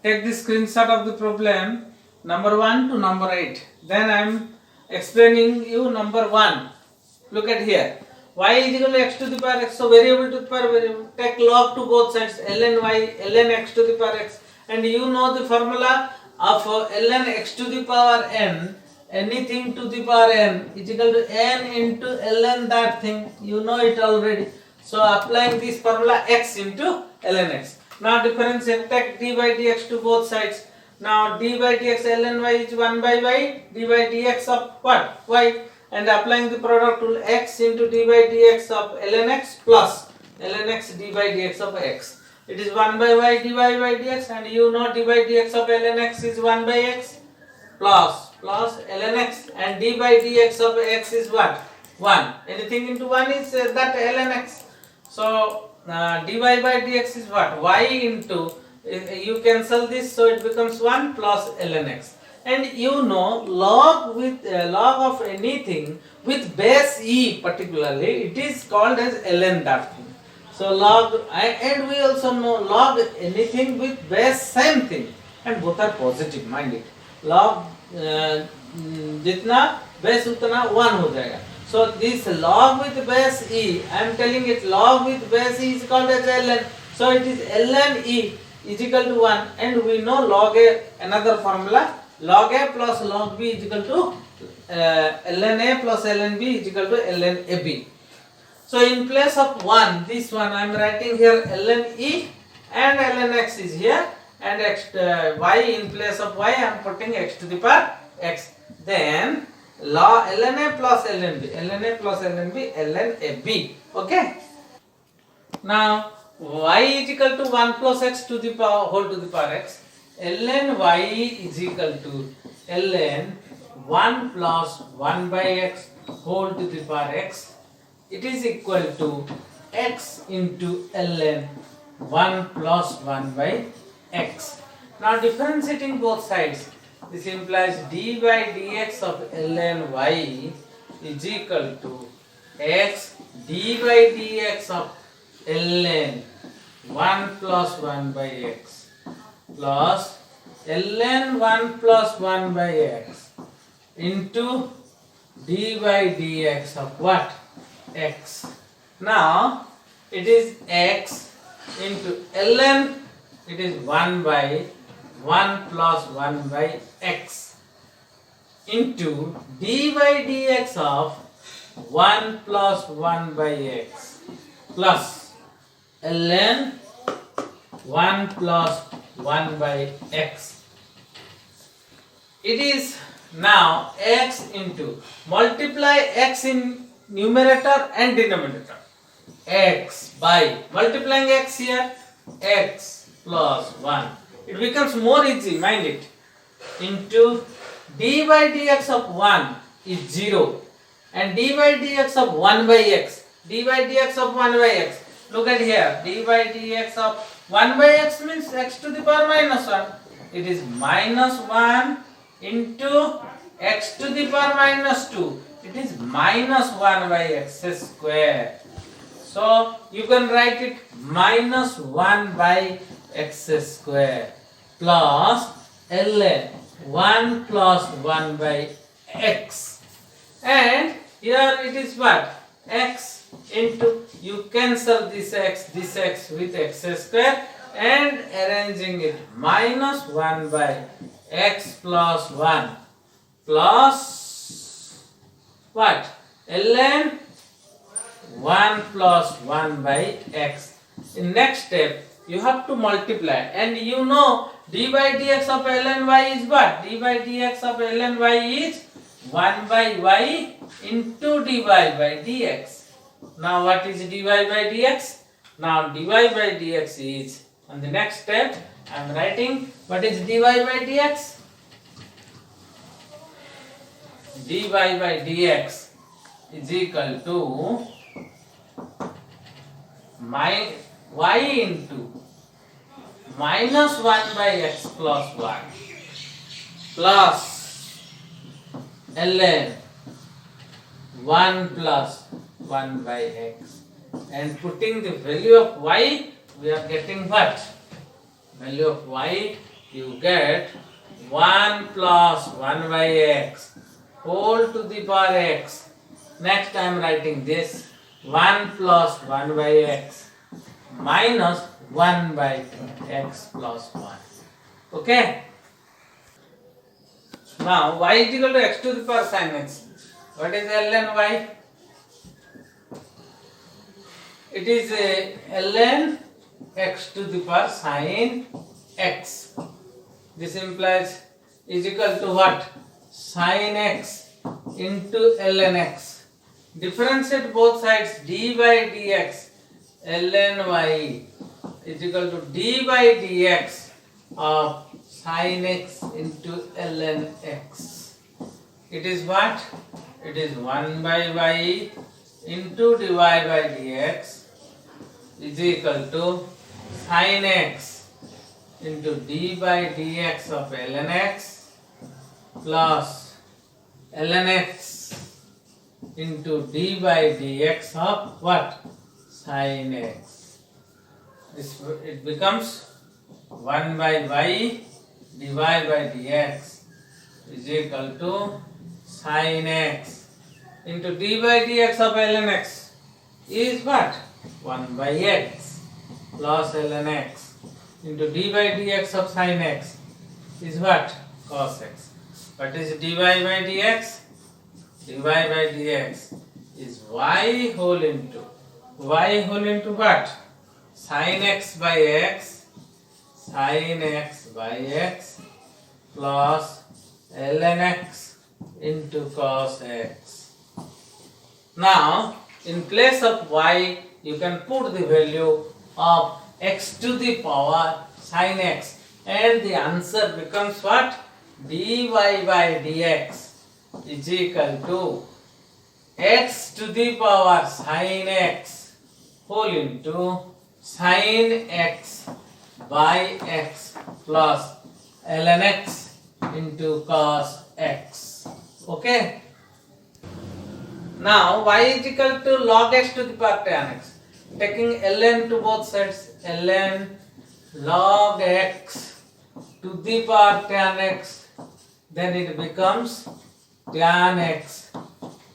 take the screenshot of the problem number 1 to number 8. Then I am explaining you number 1. Look at here. Y is equal to x to the power x. So variable to the power variable. Take log to both sides. Ln y, ln x to the power x. And you know the formula of ln x to the power n. Anything to the power n is equal to n into ln that thing. You know it already. So applying this formula x into ln x. Now differentiate, take d by dx to both sides. Now d by dx ln y is 1 by y, d by dx of what? Y. And applying the product rule, x into d by dx of ln x plus ln x d by dx of x. It is 1 by y dy by dx, and you know d by dx of ln x is 1 by x plus ln x, and d by dx of x is what? 1. Anything into 1 is that ln x. So dy by dx is what? Y into, you cancel this, so it becomes 1 plus ln x. And you know log with log of anything with base e particularly, it is called as ln that thing. So log, and we also know log anything with base same thing, and both are positive, mind it. Log जितना base उतना 1 हो जाएगा. So this log with base e, I am telling it, log with base e is called as ln. So it is ln e is equal to 1, and we know log a, another formula, log a plus log b is equal to ln a plus ln b is equal to ln ab. So in place of 1, this one I am writing here ln e, and ln x is here, and x y in place of y I am putting x to the power x. Then log ln a plus ln b, ln a plus ln b, ln ab. Okay. Now y is equal to 1 plus x to the power whole to the power x. Ln y is equal to ln 1 plus 1 by x whole to the power x. It is equal to x into ln 1 plus 1 by x. Now differentiating both sides, this implies d by dx of ln y is equal to x d by dx of ln 1 plus 1 by x plus ln 1 plus 1 by x into d by dx of what? X. Now it is x into ln, it is 1 by 1 plus 1 by x into d by dx of 1 plus 1 by x plus ln 1 plus 1 by x. It is now x into, multiply x in numerator and denominator, x by multiplying x here, x plus 1. It becomes more easy, mind it, into d by dx of 1 is 0, and d by dx of 1 by x, d by dx of 1 by x. Look at here, d by dx of 1 by x means x to the power minus 1. It is minus 1 into x to the power minus 2. It is minus 1 by x square. So you can write it minus 1 by x square plus ln 1 plus 1 by x. And here it is what? X into, you cancel this x with x square, and arranging it minus 1 by x plus 1 plus what? Ln 1 plus 1 by x. In next step, you have to multiply, and you know d by dx of ln y is what? D by dx of ln y is 1 by y into dy by dx. Now what is dy by dx? Now dy by dx is, on the next step I am writing, what is dy by dx? Dy by dx is equal to y into minus 1 by x plus 1 plus ln 1 plus 1 by x, and putting the value of y, we are getting what? Value of y you get 1 plus 1 by x whole to the power x. Next I am writing this 1 plus 1 by x minus 1 by x plus 1. Okay. Now y is equal to x to the power sin x. What is ln y? It is ln x to the power sin x. This implies is equal to what? Sin x into ln x. Differentiate both sides. D by dx ln y is equal to d by dx of sin x into ln x. It is what? It is 1 by y into dy by dx is equal to sin x into d by dx of ln x plus ln x into d by dx of what? Sin x. It becomes 1 by y dy by dx is equal to sin x into d by dx of ln x is what? 1 by x plus ln x into d by dx of sin x is what? Cos x. What is dy by dx? Dy by dx is y whole into what? Sin x by x plus ln x into cos x. Now in place of y you can put the value of x to the power sin x and the answer becomes what? Dy by dx is equal to x to the power sin x whole into sin x by x plus ln x into cos x. Okay. Now y is equal to log x to the power tan x. Taking ln to both sides, ln log x to the power tan x, then it becomes tan x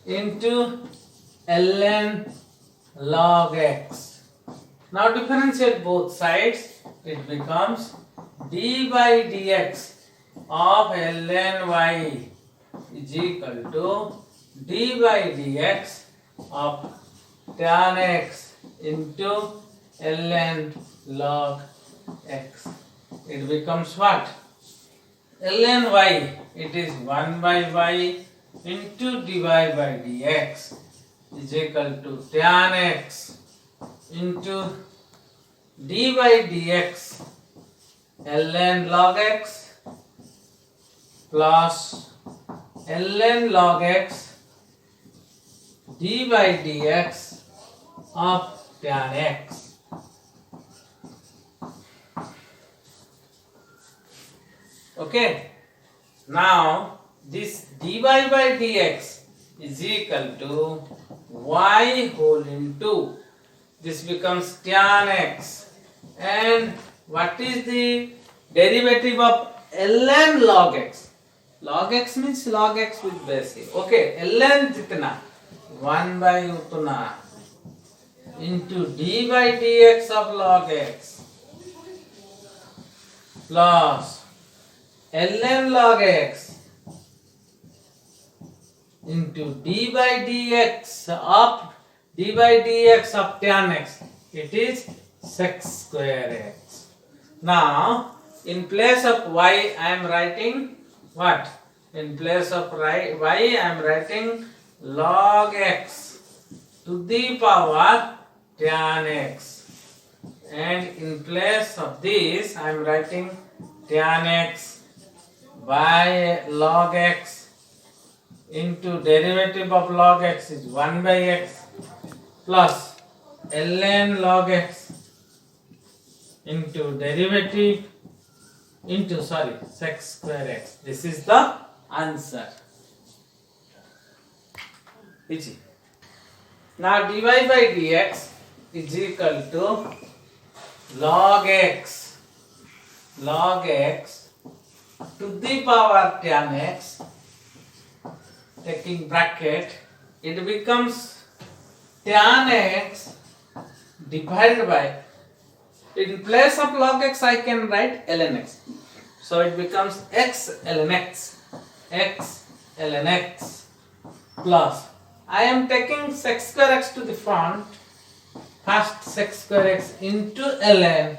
into ln log x. Now differentiate both sides, it becomes d by dx of ln y is equal to d by dx of tan x into ln log x. It becomes what? Ln y, it is 1 by y into dy by dx is equal to tan x into d by dx ln log x plus ln log x d by dx of tan x. Okay. Now this dy by dx is equal to y whole into, this becomes tan x, and what is the derivative of ln log x? Log x means log x with base a. Okay, ln jitna 1 by utna into d by dx of log x plus ln log x into d by dx of tan x. It is sec square x. Now in place of y I am writing what? In place of y I am writing log x to the power tan x, and in place of this I am writing tan x by log x into derivative of log x is 1 by x plus ln log x into derivative into sec square x. This is the answer. Easy. Now dy by dx is equal to log x to the power tan x, taking bracket, it becomes tan x divided by, in place of log x I can write ln x. So it becomes x ln x plus, I am taking sec square x to the front, first sec square x into ln,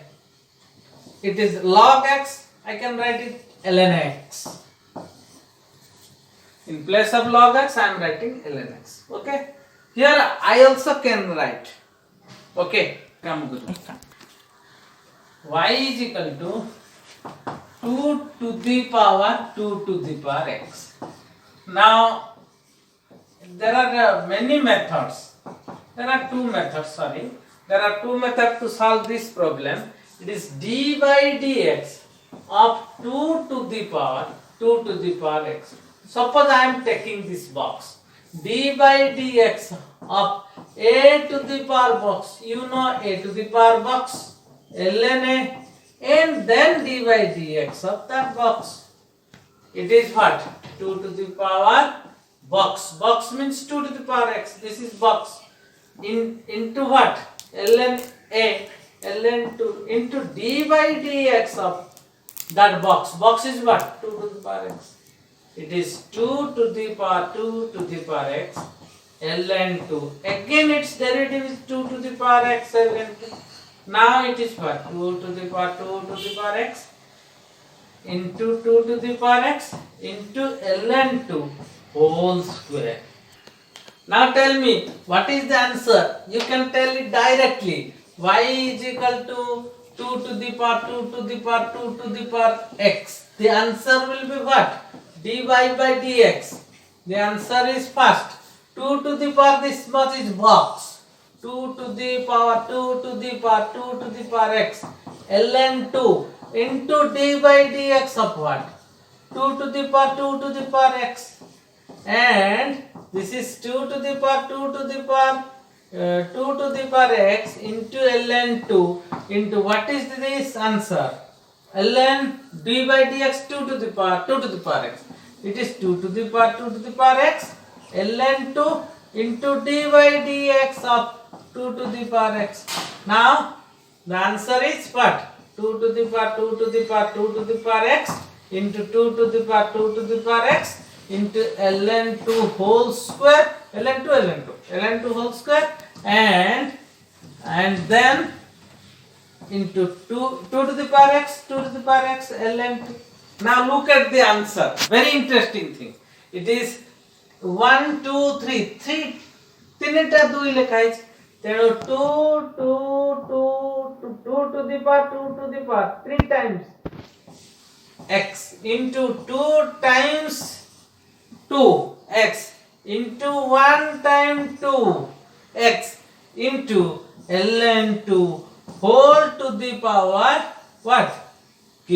it is log x, I can write it ln x. In place of log x I am writing ln x. Okay, here I also can write. Okay, come Guru. Y is equal to 2 to the power 2 to the power x. Now there are many methods. There are two methods to solve this problem. It is d by dx of 2 to the power x. Suppose I am taking this box. D by dx of a to the power box. You know a to the power box, ln a, and then d by dx of that box. It is what? 2 to the power box. Box means 2 to the power x. This is box. Into what? Ln a, ln 2 into d by dx of that box. Box is what? 2 to the power x. It is 2 to the power 2 to the power x ln 2. Again its derivative is 2 to the power x ln 2. Now it is what? 2 to the power 2 to the power x into 2 to the power x into ln 2 whole square. Now tell me, what is the answer? You can tell it directly. Y is equal to 2 to the power 2 to the power 2 to the power x. The answer will be what? dy by dx. The answer is first 2 to the power this much is box. 2 to the power 2 to the power 2 to the power x ln 2 into d by dx of what? 2 to the power 2 to the power x, and this is 2 to the power 2 to the power 2 to the power x into ln 2 into what is this answer? Ln d by dx 2 to the power x. It is 2 to the power 2 to the power x ln 2 into d by dx of 2 to the power x. Now the answer is what? 2 to the power 2 to the power 2 to the power x into 2 to the power 2 to the power x into ln 2 whole square, ln 2 whole square, and then into 2 to the power x ln 2. Now look at the answer. Very interesting thing. It is 1 2 3 তিনটা 2 লেখা আছে, তেণু 2 to the power 2 to the power 3 times x into 2 times 2 x into 1 time 2 x into ln 2 whole to the power what? Q.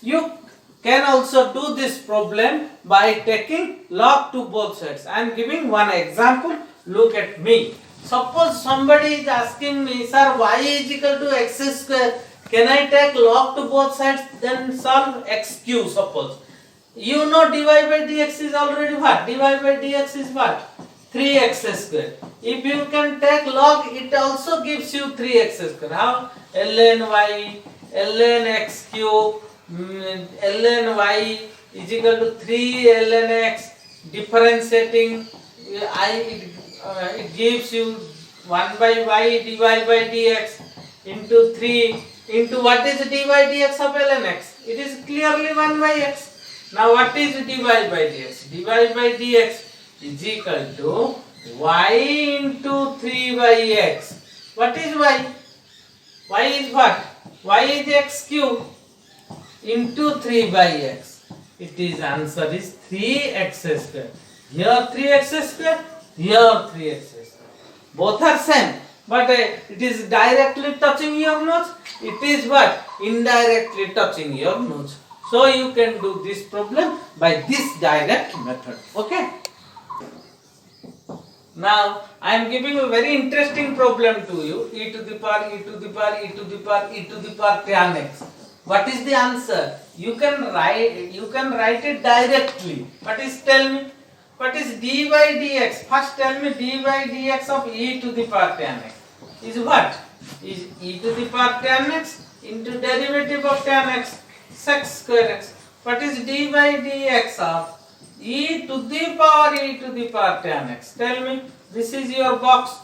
You can also do this problem by taking log to both sides. I am giving one example. Look at me. Suppose somebody is asking me, sir, y is equal to x square. Can I take log to both sides then solve x cube? Suppose you know dy by dx is already what? Dy by dx is what? 3x square. If you can take log, it also gives you 3x square. How? ln y ln x cube ln y is equal to 3 ln x. Differentiating it gives you 1 by y dy by dx into 3 into what is dy by dx of ln x? It is clearly 1 by x. Now what is dy by dx? Dy by dx is equal to y into 3 by x. What is y? Y is what? Y is x cube into 3 by x. It is answer is 3x square. Here 3x square, here 3x square. Both are same, but it is directly touching your nose. It is what? Indirectly touching your nose. So you can do this problem by this direct method. Okay. Now I am giving a very interesting problem to you. E to the power, e to the power, e to the power, e to the power tan x. What is the answer? You can write it directly. What is, tell me? What is d by dx? First tell me, d by dx of e to the power tan x is what? Is e to the power tan x into derivative of tan x sec square x. What is d by dx of e to the power tan x? Tell me. This is your box.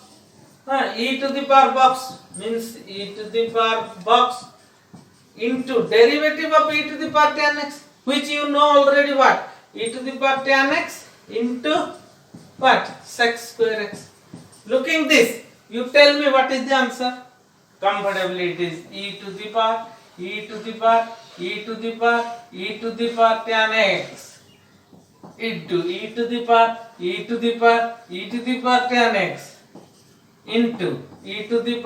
E to the power box means e to the power box into derivative of e to the power tan x, which you know already what? E to the power tan x into what? Sec square x. Looking this, you tell me what is the answer? Comfortably it is e to the power tan x into e to the power tan x into e to the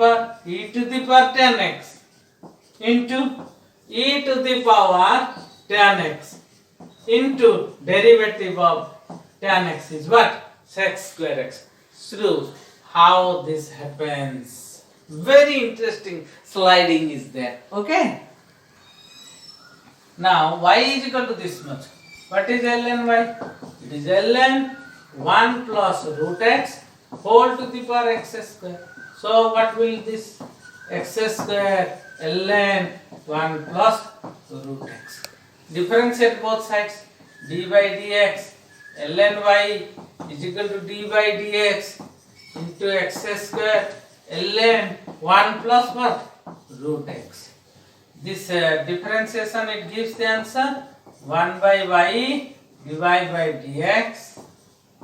power tan x into e to the power tan x into derivative of tan x is what? Sec square x. So how this happens? Very interesting sliding is there. Okay. Now y is equal to this much. What is ln y? It is ln 1 plus root x whole to the power x square. So what will this x square ln 1 plus root x. Differentiate both sides. D by dx ln y is equal to d by dx into x square ln 1 plus what? Root x. This differentiation, it gives the answer 1 by y divided by dx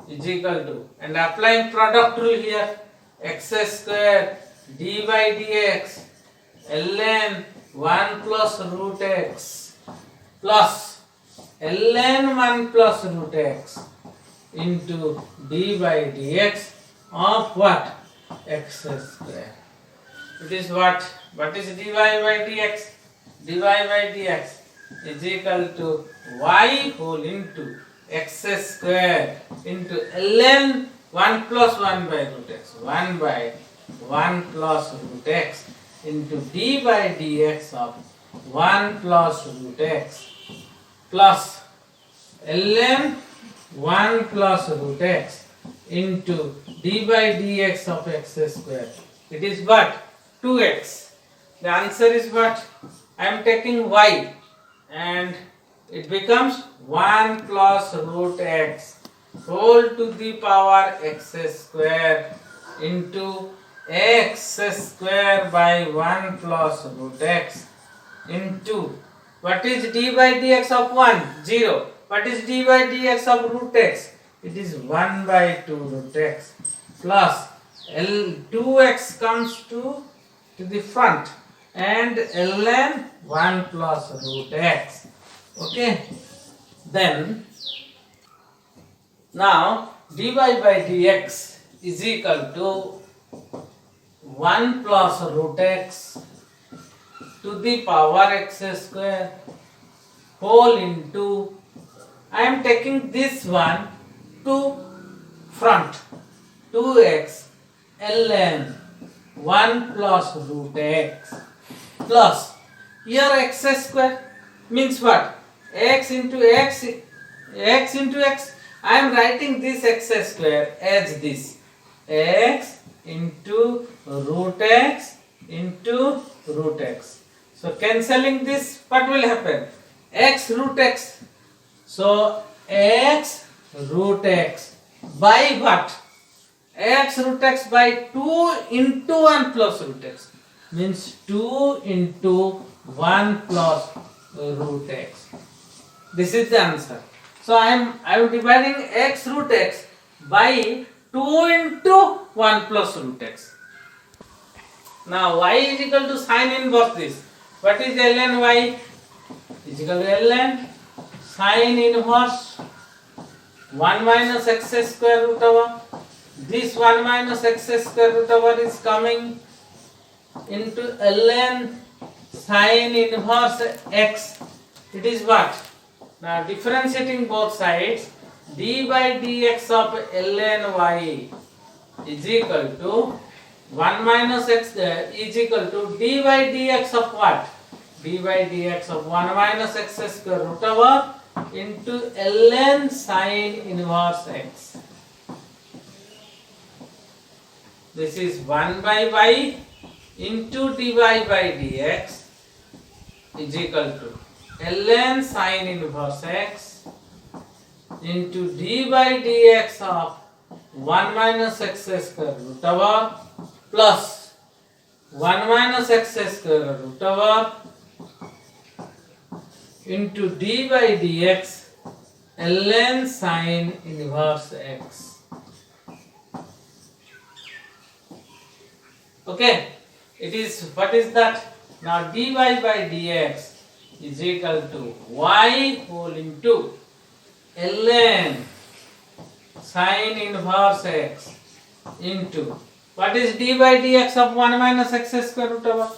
is equal to, and applying product rule here, x square d by dx ln 1 plus root x plus ln 1 plus root x into d by dx of what? X square. It is what? What is dy by dx? Dy by dx is equal to y whole into x square into ln 1 plus 1 by root x. 1 by 1 plus root x into d by dx of 1 plus root x plus ln 1 plus root x into d by dx of x square. It is what? 2x. The answer is what? I am taking y and it becomes 1 plus root x whole to the power x square into x square by 1 plus root x into, what is d by dx of 1? 0. What is d by dx of root x? It is 1 by 2 root x plus 2x comes to the front and ln 1 plus root x. Okay. Then now dy by dx is equal to 1 plus root x to the power x square whole into, I am taking this one to front, 2x ln 1 plus root x plus, here x square means what? X into x, x into x. I am writing this x square as this, x into root x into root x. So cancelling this, what will happen? X root x. So x root x by what? X root x by 2 into 1 plus root x means 2 into 1 plus root x. This is the answer. So I am dividing x root x by 2 into 1 plus root x. Now y is equal to sine inverse this. What is ln y? Is equal to ln sine inverse 1 minus x square root over. This 1 minus x square root over is coming into ln sine inverse x. It is what? Now differentiating both sides, d by dx of ln y is equal to 1 minus x is equal to d by dx of what? dy dx of 1 minus x square root over into ln sin inverse x. This is 1 by y into dy by dx is equal to ln sin inverse x into d by dx of 1 minus x square root over plus 1 minus x square root over into d by dx ln sin inverse x. Okay, it is, what is that? Now dy by dx is equal to y whole into ln sin inverse x into, what is d by dx of 1 minus x square root over?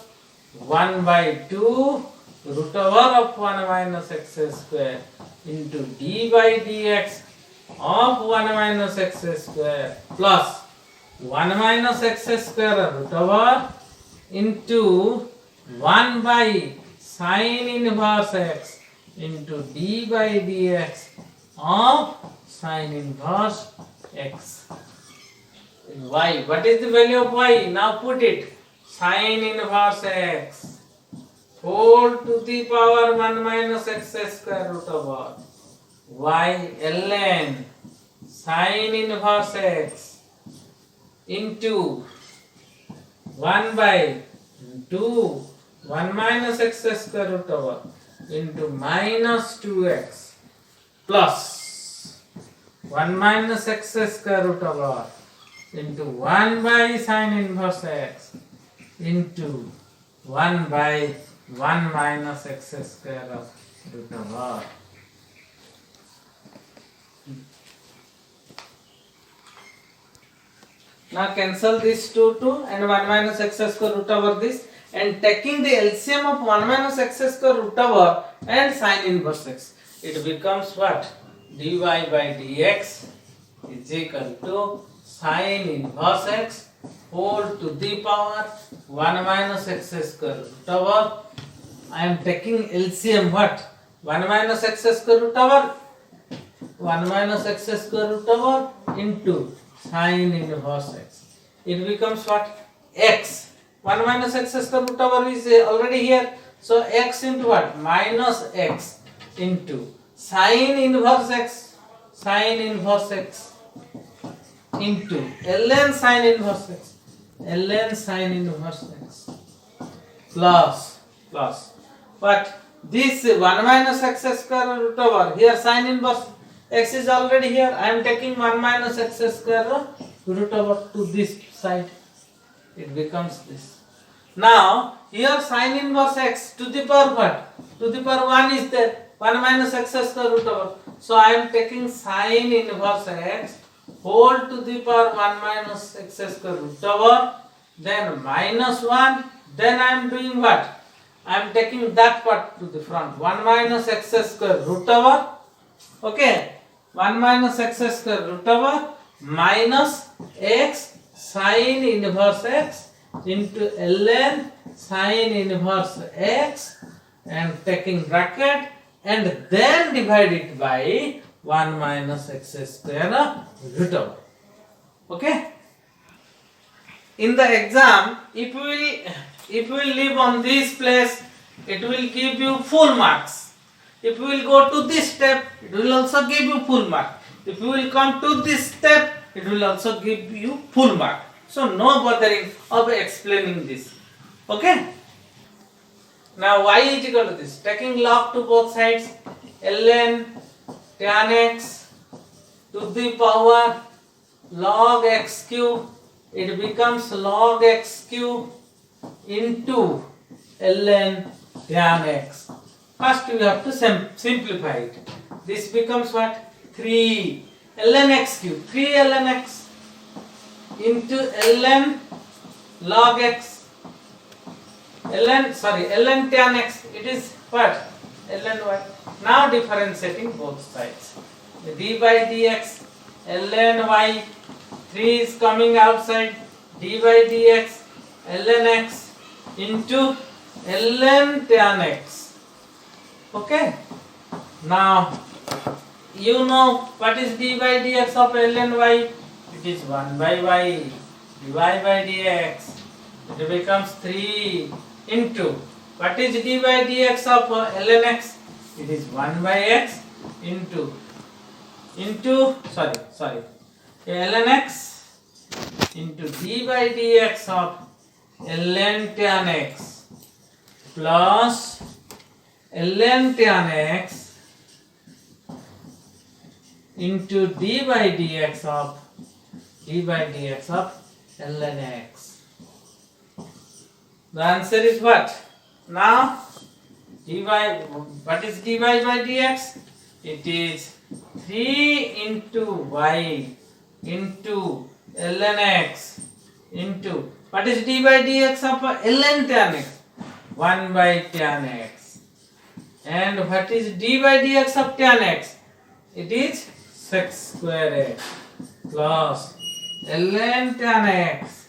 1 by 2 root over of 1 minus x square into d by dx of 1 minus x square plus 1 minus x square root over into 1 by sin inverse x into d by dx of sin inverse x. Y, what is the value of y? Now put it, sin inverse x whole to the power 1 minus x square root over y ln sin inverse x into 1 by 2 1 minus x square root over into minus 2x plus 1 minus x square root over into 1 by sin inverse x into 1 by 1 minus x square root over. Now cancel this 2 and 1 minus x square root over this, and taking the LCM of 1 minus x square root over and sin inverse x, it becomes what? Dy by dx is equal to sin inverse x whole to the power 1 minus x square root over. I am taking LCM what? 1 minus x square root over 1 minus x square root over into sin inverse x. It becomes what? X. 1 minus x square root over is already here. So x into what? Minus x into sin inverse x. Sin inverse x into ln sin inverse x. Ln sin inverse x plus but this 1 minus x square root over here sin inverse x is already here. I am taking 1 minus x square root over to this side. It becomes this. Now here sin inverse x to the power what? To the power 1 is there. 1 minus x square root over. So I am taking sin inverse x whole to the power 1 minus x square root over, then minus 1, then I am doing what? I am taking that part to the front. 1 minus x square root over, okay, 1 minus x square root over minus x sin inverse x into ln sin inverse x, and taking bracket and then divide it by 1 minus x square root over. Okay. In the exam, if you will leave on this place, it will give you full marks. If you will go to this step, it will also give you full mark. If you will come to this step, it will also give you full mark. So no bothering of explaining this. Okay. Now y is equal to this. Taking log to both sides, ln tan x to the power log x cube, it becomes log x cube into ln tan x. First we have to simplify it. This becomes what? 3 ln x cube, 3 ln x into ln log x, ln tan x, it is what? Ln y. Now differentiating both sides. D by dx ln y, 3 is coming outside, d by dx ln x into ln tan x. Okay. Now you know what is d by dx of ln y? It is 1 by y. dy by dx. It becomes 3 into what is d by dx of ln x? It is 1 by x into ln x into d by dx of ln tan x plus ln tan x into d by dx of ln x. The answer is what? Now what is dy by dx? It is 3 into y into ln x into what is d by dx of ln tan x? 1 by tan x. And what is d by dx of tan x? It is sec square x plus ln tan x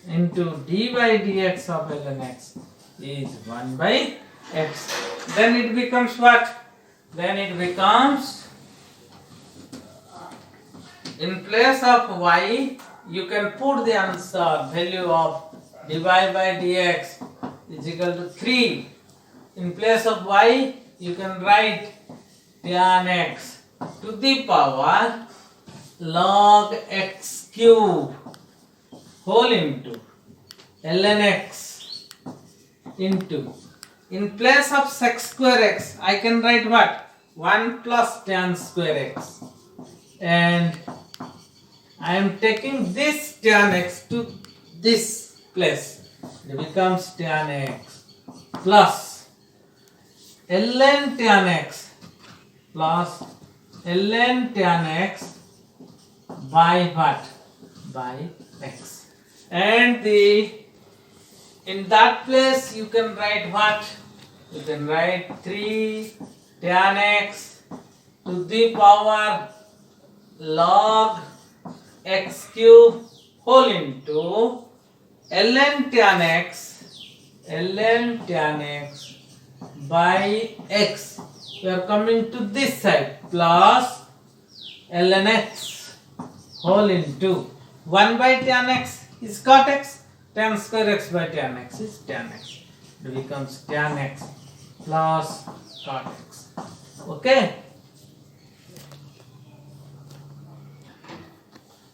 into d by dx of ln x is 1 by x. Then it becomes what? Then it becomes, in place of y, you can put the answer value of dy by dx is equal to 3. In place of y, you can write tan x to the power log x cube whole into ln x into, in place of sec square x, I can write what? 1 plus tan square x. And I am taking this tan x to this place. It becomes tan x plus ln tan x plus ln tan x by what? By x. And in that place you can write what? You can write 3 tan x to the power log x cube whole into ln tan x by x. We are coming to this side plus ln x whole into 1 by tan x is cot x, tan square x by tan x is tan x. It becomes tan x plus cot x. Okay.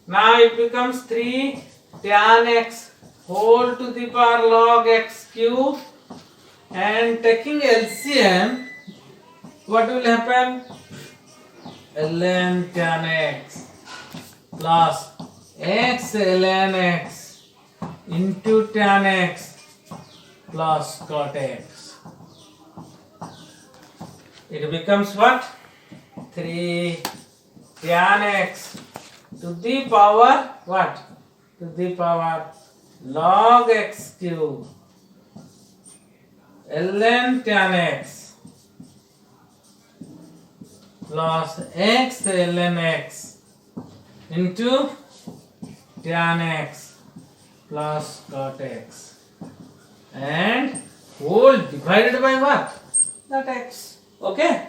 Now it becomes 3 tan x whole to the power log x cube, and taking LCM, what will happen? ln tan x plus x ln x into tan x plus cot x. It becomes what? 3 tan x to the power what? To the power log x cube ln tan x plus x ln x into tan x plus cot x, and whole divided by what? That x. Okay.